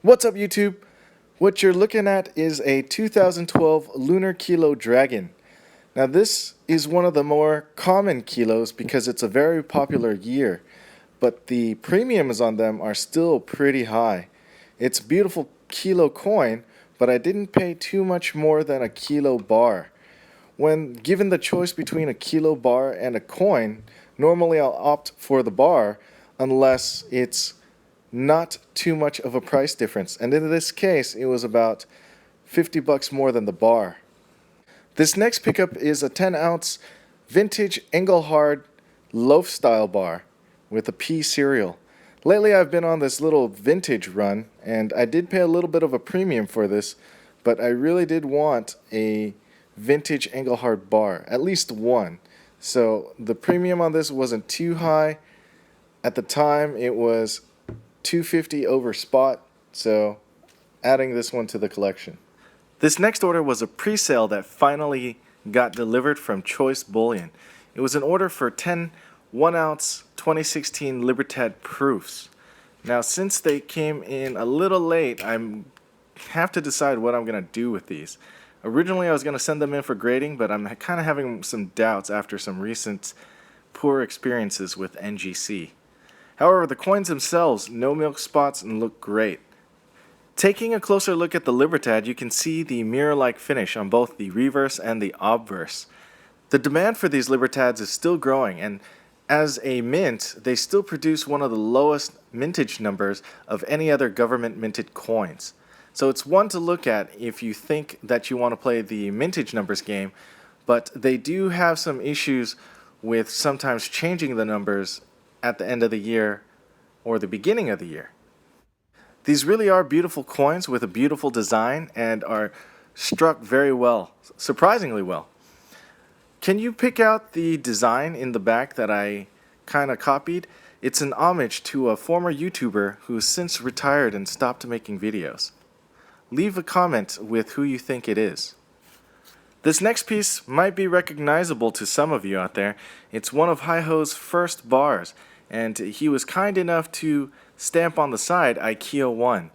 What's up, YouTube? What you're looking at is a 2012 Lunar Kilo Dragon. Now this is one of the more common kilos because it's a very popular year, but the premiums on them are still pretty high. It's a beautiful kilo coin, but I didn't pay too much more than a kilo bar. When given the choice between a kilo bar and a coin, normally I'll opt for the bar unless it's not too much of a price difference. And in this case, it was about 50 bucks more than the bar. This next pickup is a 10-ounce vintage Engelhard loaf style bar with a pea cereal. Lately I've been on this little vintage run, and I did pay a little bit of a premium for this, but I really did want a vintage Engelhard bar, at least one. So the premium on this wasn't too high. At the time it was $250 over spot, so adding this one to the collection. This next order was a pre-sale that finally got delivered from Choice Bullion. It was an order for 10 1-ounce 2016 Libertad proofs. Now, since they came in a little late, I have to decide what I'm going to do with these. Originally, I was going to send them in for grading, but I'm kind of having some doubts after some recent poor experiences with NGC. However, the coins themselves, no milk spots, and look great. Taking a closer look at the Libertad, you can see the mirror-like finish on both the reverse and the obverse. The demand for these Libertads is still growing, and as a mint, they still produce one of the lowest mintage numbers of any other government-minted coins. So it's one to look at if you think that you want to play the mintage numbers game, but they do have some issues with sometimes changing the numbers at the end of the year or the beginning of the year. These really are beautiful coins with a beautiful design and are struck very well, surprisingly well. Can you pick out the design in the back that I kind of copied? It's an homage to a former YouTuber who has since retired and stopped making videos. Leave a comment with who you think it is. This next piece might be recognizable to some of you out there. It's one of Hi-Ho's first bars, and he was kind enough to stamp on the side IKEA 1.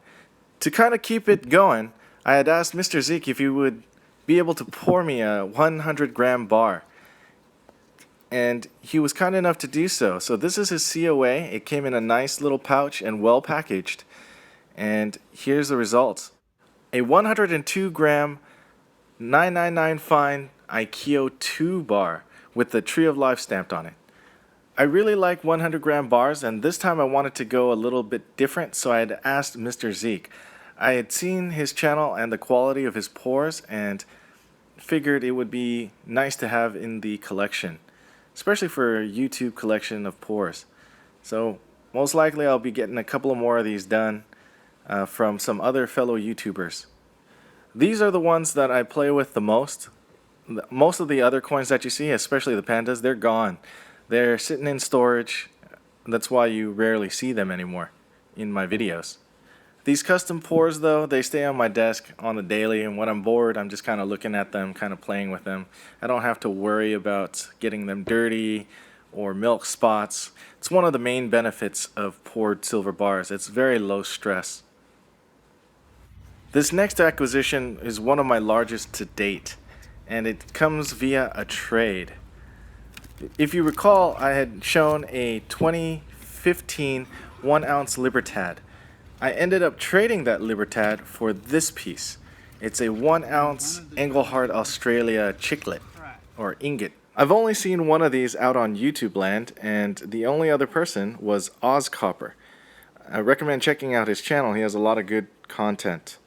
To kind of keep it going, I had asked Mr. Zeke if he would be able to pour me a 100-gram bar, and he was kind enough to do so. So this is his COA. It came in a nice little pouch and well packaged, and here's the results. A 102-gram 999 fine IKEA 2 bar with the Tree of Life stamped on it. I really like 100-gram bars, and this time I wanted to go a little bit different, so I had asked Mr. Zeke. I had seen his channel and the quality of his pours and figured it would be nice to have in the collection, especially for a YouTube collection of pours. So most likely I'll be getting a couple of more of these done from some other fellow YouTubers. These are the ones that I play with the most. Most of the other coins that you see, especially the pandas, they're gone. They're sitting in storage. That's why you rarely see them anymore in my videos. These custom pours, though, they stay on my desk on the daily, and when I'm bored, I'm just kind of looking at them, kind of playing with them. I don't have to worry about getting them dirty or milk spots. It's one of the main benefits of poured silver bars. It's very low stress. This next acquisition is one of my largest to date, and it comes via a trade. If you recall, I had shown a 2015 1-ounce Libertad. I ended up trading that Libertad for this piece. It's a 1-ounce Engelhard Australia chiclet, or ingot. I've only seen one of these out on YouTube land, and the only other person was OzCopper. I recommend checking out his channel. He has a lot of good content.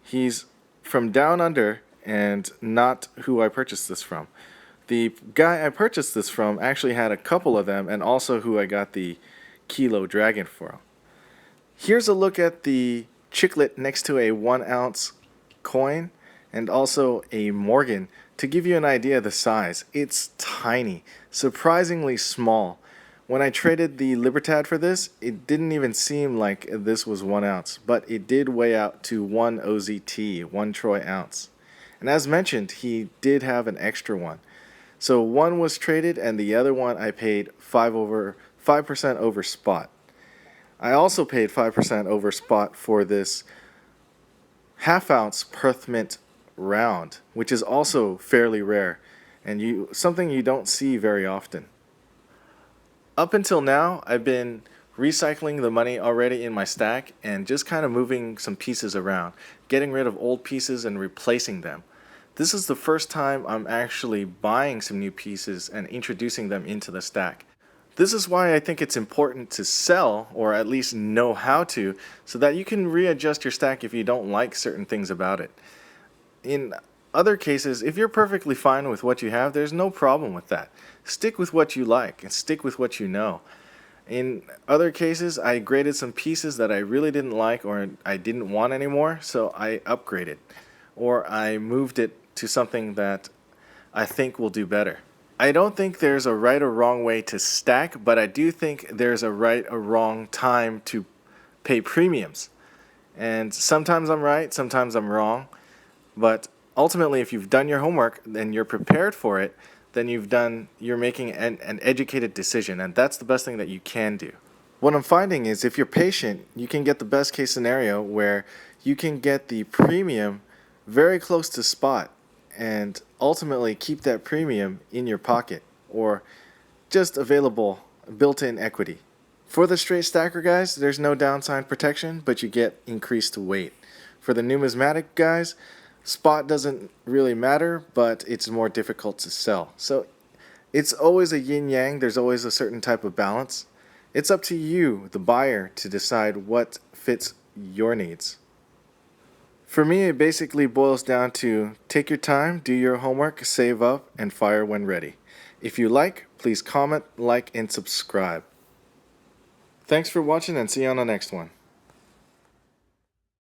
He's from down under and not who I purchased this from. The guy I purchased this from actually had a couple of them, and also who I got the Kilo Dragon from. Here's a look at the chiclet next to a 1-ounce coin and also a Morgan to give you an idea of the size. It's tiny, surprisingly small. When I traded the Libertad for this, it didn't even seem like this was 1 ounce, but it did weigh out to 1 OZT, 1 troy ounce. And as mentioned, he did have an extra one. So one was traded and the other one I paid 5% over spot. I also paid 5% over spot for this half-ounce Perth mint round, which is also fairly rare and something you don't see very often. Up until now, I've been recycling the money already in my stack and just kind of moving some pieces around, getting rid of old pieces and replacing them. This is the first time I'm actually buying some new pieces and introducing them into the stack. This is why I think it's important to sell, or at least know how to, so that you can readjust your stack if you don't like certain things about it. In other cases, if you're perfectly fine with what you have, there's no problem with that. Stick with what you like and stick with what you know. In other cases, I graded some pieces that I really didn't like or I didn't want anymore, so I upgraded. Or I moved it to something that I think will do better. I don't think there's a right or wrong way to stack, but I do think there's a right or wrong time to pay premiums. And sometimes I'm right, sometimes I'm wrong, but ultimately if you've done your homework and you're prepared for it, then you're making an educated decision, and that's the best thing that you can do. What I'm finding is if you're patient, you can get the best case scenario where you can get the premium very close to spot and ultimately keep that premium in your pocket or just available built-in equity. For the straight stacker guys, there's no downside protection, but you get increased weight. For the numismatic guys, spot doesn't really matter, but it's more difficult to sell. So it's always a yin-yang, there's always a certain type of balance. It's up to you, the buyer, to decide what fits your needs. For me, it basically boils down to take your time, do your homework, save up, and fire when ready. If you like, please comment, like, and subscribe. Thanks for watching and see you on the next one.